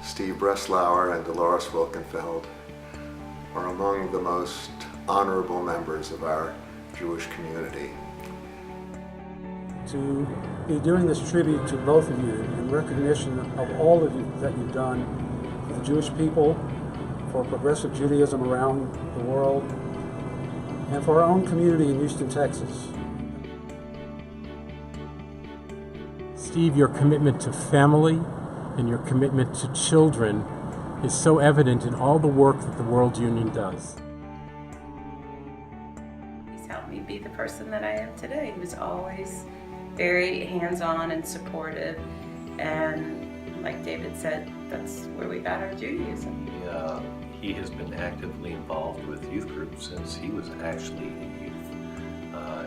Steve Breslauer and Dolores Wilkenfeld are among the most honorable members of our Jewish community. To be doing this tribute to both of you in recognition of all of you that you've done for the Jewish people, for progressive Judaism around the world, and for our own community in Houston, Texas. Steve, your commitment to family and your commitment to children is so evident in all the work that the World Union does. He's helped me be the person that I am today. He was always very hands-on and supportive, and like David said, that's where we got our Judaism. He has been actively involved with youth groups since he was actually in youth.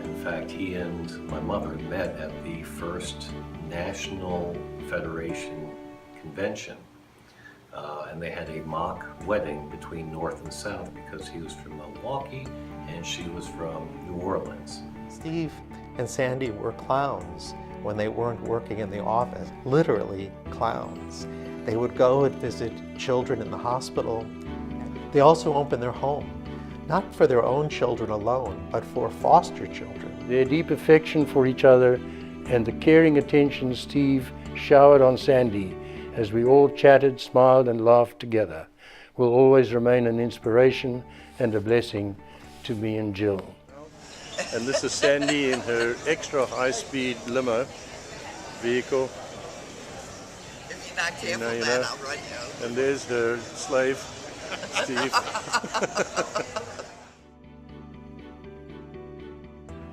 In fact, he and my mother met at the first National Federation convention, and they had a mock wedding between North and South because he was from Milwaukee and she was from New Orleans. Steve and Sandy were clowns when they weren't working in the office, literally clowns. They would go and visit children in the hospital. They also opened their home, not for their own children alone, but for foster children. Their deep affection for each other and the caring attention Steve showered on Sandy as we all chatted, smiled, and laughed together will always remain an inspiration and a blessing to me and Jill. And this is Sandy in her extra high-speed limo vehicle. If you're not careful, I'll run you over. And there's her slave, Steve.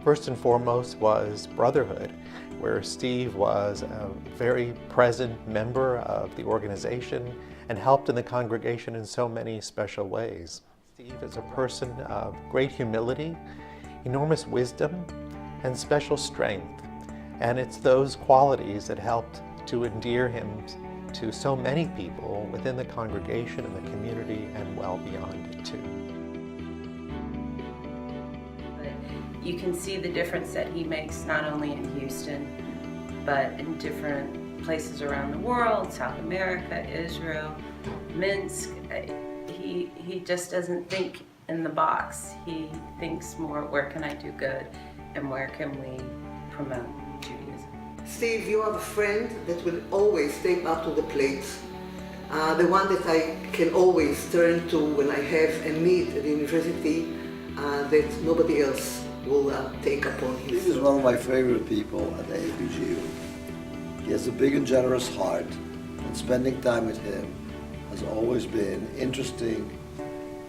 First and foremost was brotherhood, where Steve was a very present member of the organization and helped in the congregation in so many special ways. Steve is a person of great humility, enormous wisdom, and special strength. And it's those qualities that helped to endear him to so many people within the congregation and the community and well beyond it too. You can see the difference that he makes not only in Houston, but in different places around the world, South America, Israel, Minsk. He just doesn't think in the box. He thinks more, where can I do good and where can we promote Judaism? Steve, you are a friend that will always step up to the plate. The one that I can always turn to when I have a need at the university that nobody else will take upon himself. Steve is one of my favorite people at the APGU. He has a big and generous heart, and spending time with him has always been interesting,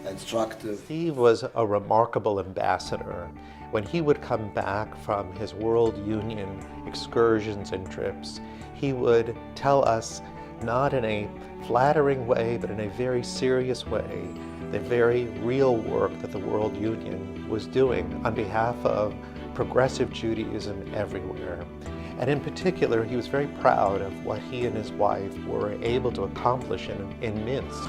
instructive. Steve was a remarkable ambassador. When he would come back from his World Union excursions and trips, he would tell us, not in a flattering way, but in a very serious way, the very real work that the World Union was doing on behalf of progressive Judaism everywhere. And in particular, he was very proud of what he and his wife were able to accomplish in Minsk.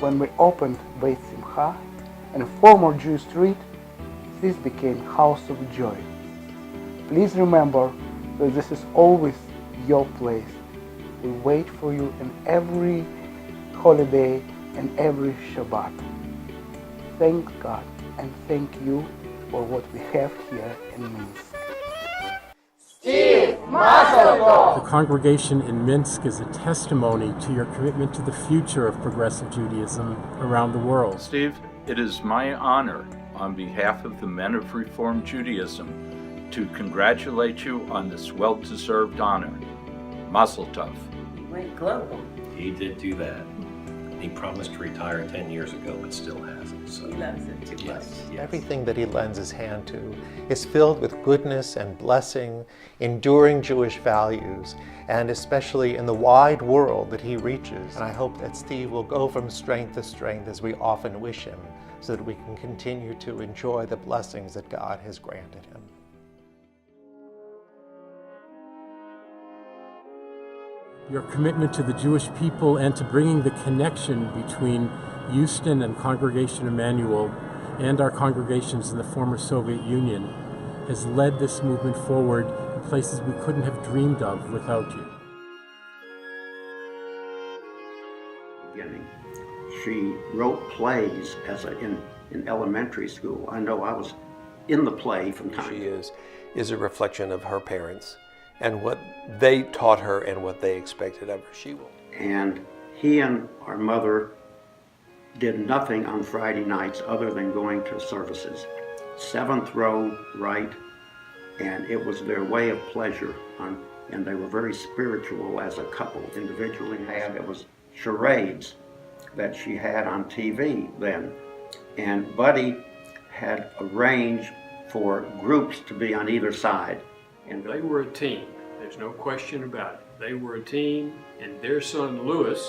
When we opened Beit Simcha and a former Jewish street, this became House of Joy. Please remember that this is always your place. We wait for you in every holiday and every Shabbat. Thank God and thank you for what we have here in Minsk. Steve, the congregation in Minsk is a testimony to your commitment to the future of progressive Judaism around the world. Steve, it is my honor on behalf of the Men of Reformed Judaism to congratulate you on this well-deserved honor. Mazel tov. He went global. He did do that. He promised to retire 10 years ago, but still hasn't. So. He loves it too much. Yes. Everything that he lends his hand to is filled with goodness and blessing, enduring Jewish values, and especially in the wide world that he reaches. And I hope that Steve will go from strength to strength as we often wish him, so that we can continue to enjoy the blessings that God has granted him. Your commitment to the Jewish people and to bringing the connection between Houston and Congregation Emmanuel and our congregations in the former Soviet Union has led this movement forward in places we couldn't have dreamed of without you. She wrote plays in elementary school. I know I was in the play from time. She is a reflection of her parents and what they taught her and what they expected of her. She will. And he and our mother did nothing on Friday nights other than going to services. 7th row right, and it was their way of pleasure. And they were very spiritual as a couple. Individually, it was charades that she had on TV then. And Buddy had arranged for groups to be on either side. And they were a team. There's no question about it. They were a team, and their son Lewis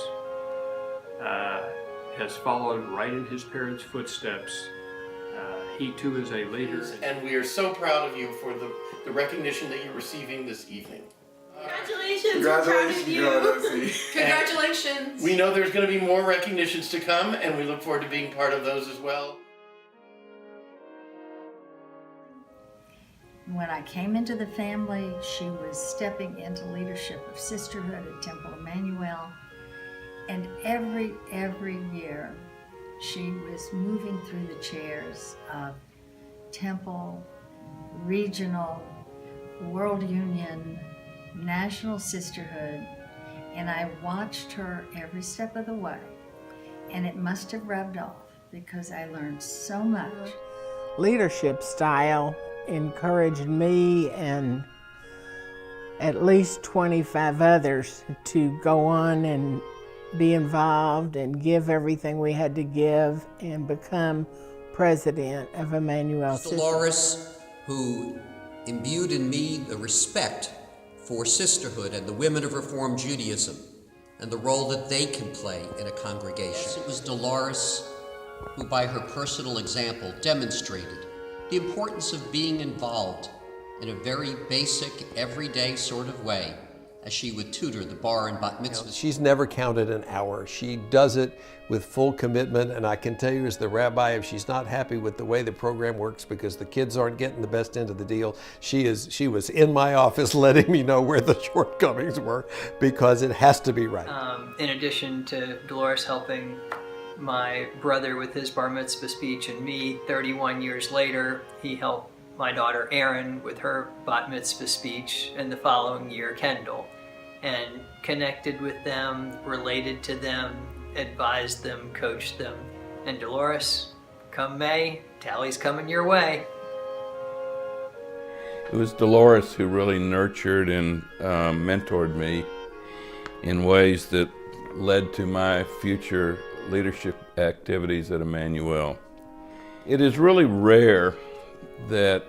has followed right in his parents' footsteps. He too is a leader. And we are so proud of you for the recognition that you're receiving this evening. Congratulations! Congratulations, We're proud of you. Congratulations! We know there's going to be more recognitions to come, and we look forward to being part of those as well. When I came into the family, she was stepping into leadership of sisterhood at Temple Emmanuel, and every year she was moving through the chairs of Temple, Regional, World Union, National Sisterhood, and I watched her every step of the way, and it must have rubbed off because I learned so much. Leadership style encouraged me and at least 25 others to go on and be involved and give everything we had to give and become president of Emmanuel Sisterhood. Dolores, who imbued in me the respect for sisterhood and the women of Reform Judaism and the role that they can play in a congregation. It was Dolores who, by her personal example, demonstrated the importance of being involved in a very basic, everyday sort of way as she would tutor the bar and bat mitzvah. She's never counted an hour. She does it with full commitment, and I can tell you as the rabbi, if she's not happy with the way the program works because the kids aren't getting the best end of the deal, she was in my office letting me know where the shortcomings were because it has to be right. In addition to Dolores helping my brother with his bar mitzvah speech and me 31 years later, he helped my daughter Erin with her bat mitzvah speech, and the following year Kendall, and connected with them, related to them, advised them, coached them. And Dolores, come May, Tally's coming your way. It was Dolores who really nurtured and mentored me in ways that led to my future leadership activities at Emmanuel. It is really rare that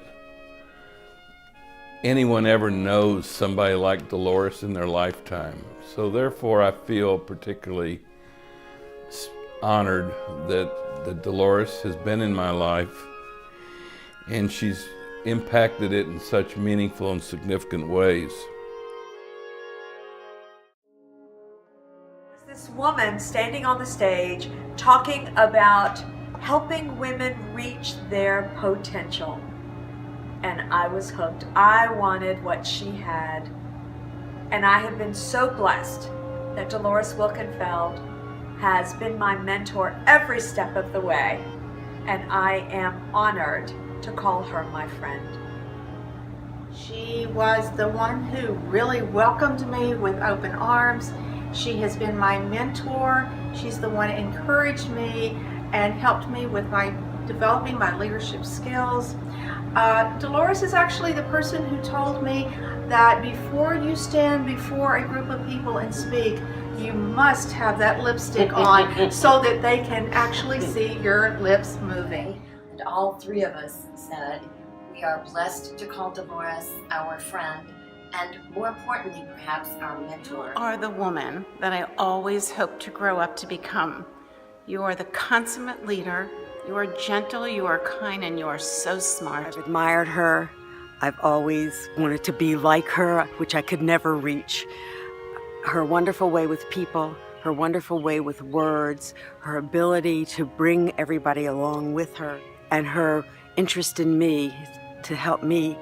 anyone ever knows somebody like Dolores in their lifetime. So therefore I feel particularly honored that Dolores has been in my life and she's impacted it in such meaningful and significant ways. This woman standing on the stage talking about helping women reach their potential. And I was hooked. I wanted what she had. And I have been so blessed that Dolores Wilkenfeld has been my mentor every step of the way. And I am honored to call her my friend. She was the one who really welcomed me with open arms. She has been my mentor. She's the one who encouraged me and helped me with developing my leadership skills. Dolores is actually the person who told me that before you stand before a group of people and speak, you must have that lipstick on so that they can actually see your lips moving. And all three of us said, we are blessed to call Dolores our friend, and more importantly, perhaps our mentor. You are the woman that I always hoped to grow up to become. You are the consummate leader. You are gentle, you are kind, and you are so smart. I've admired her. I've always wanted to be like her, which I could never reach. Her wonderful way with people, her wonderful way with words, her ability to bring everybody along with her, and her interest in me to help me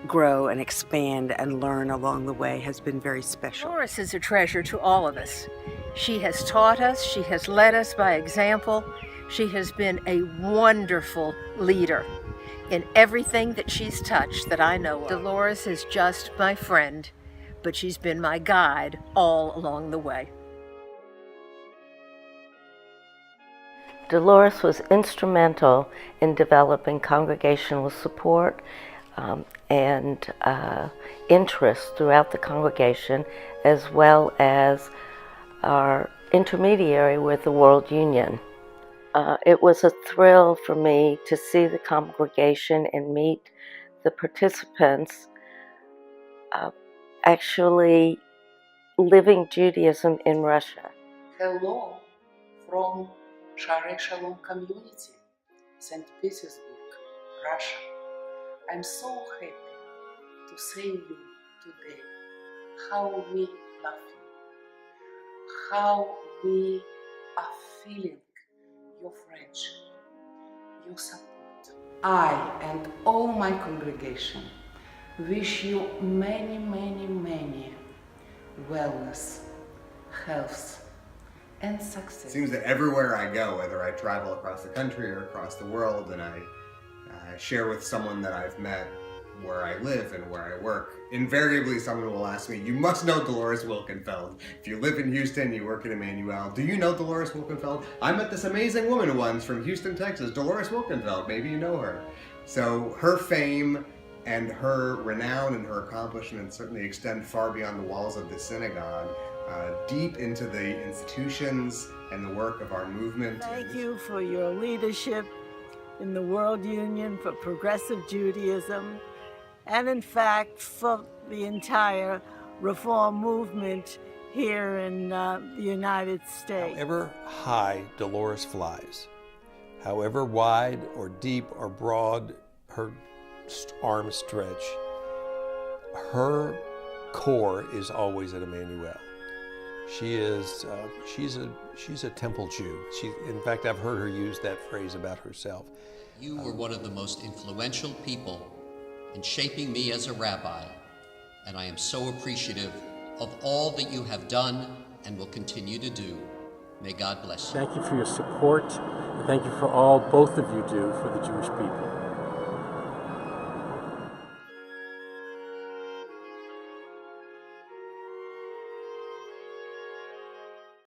grow and expand and learn along the way has been very special. Dolores is a treasure to all of us. She has taught us, she has led us by example. She has been a wonderful leader in everything that she's touched that I know of. Dolores is just my friend, but she's been my guide all along the way. Dolores was instrumental in developing congregational support and interest throughout the congregation, as well as our intermediary with the World Union. It was a thrill for me to see the congregation and meet the participants actually living Judaism in Russia. Hello from Share Shalom community, St. Petersburg, Russia. I'm so happy to see you today, how we love you, how we are feeling your friendship, your support. I and all my congregation wish you many, many, many wellness, health, and success. It seems that everywhere I go, whether I travel across the country or across the world, and I share with someone that I've met where I live and where I work, invariably someone will ask me, you must know Dolores Wilkenfeld. If you live in Houston, you work at Emmanuel, do you know Dolores Wilkenfeld? I met this amazing woman once from Houston, Texas, Dolores Wilkenfeld, maybe you know her. So her fame and her renown and her accomplishments certainly extend far beyond the walls of the synagogue, deep into the institutions and the work of our movement. Thank you for your leadership in the World Union for Progressive Judaism, and in fact for the entire Reform movement here in the United States. However high Dolores flies, however wide or deep or broad her arms stretch, her core is always at Emmanuel. She's a temple Jew. In fact, I've heard her use that phrase about herself. You were one of the most influential people in shaping me as a rabbi, and I am so appreciative of all that you have done and will continue to do. May God bless you. Thank you for your support, and thank you for all both of you do for the Jewish people.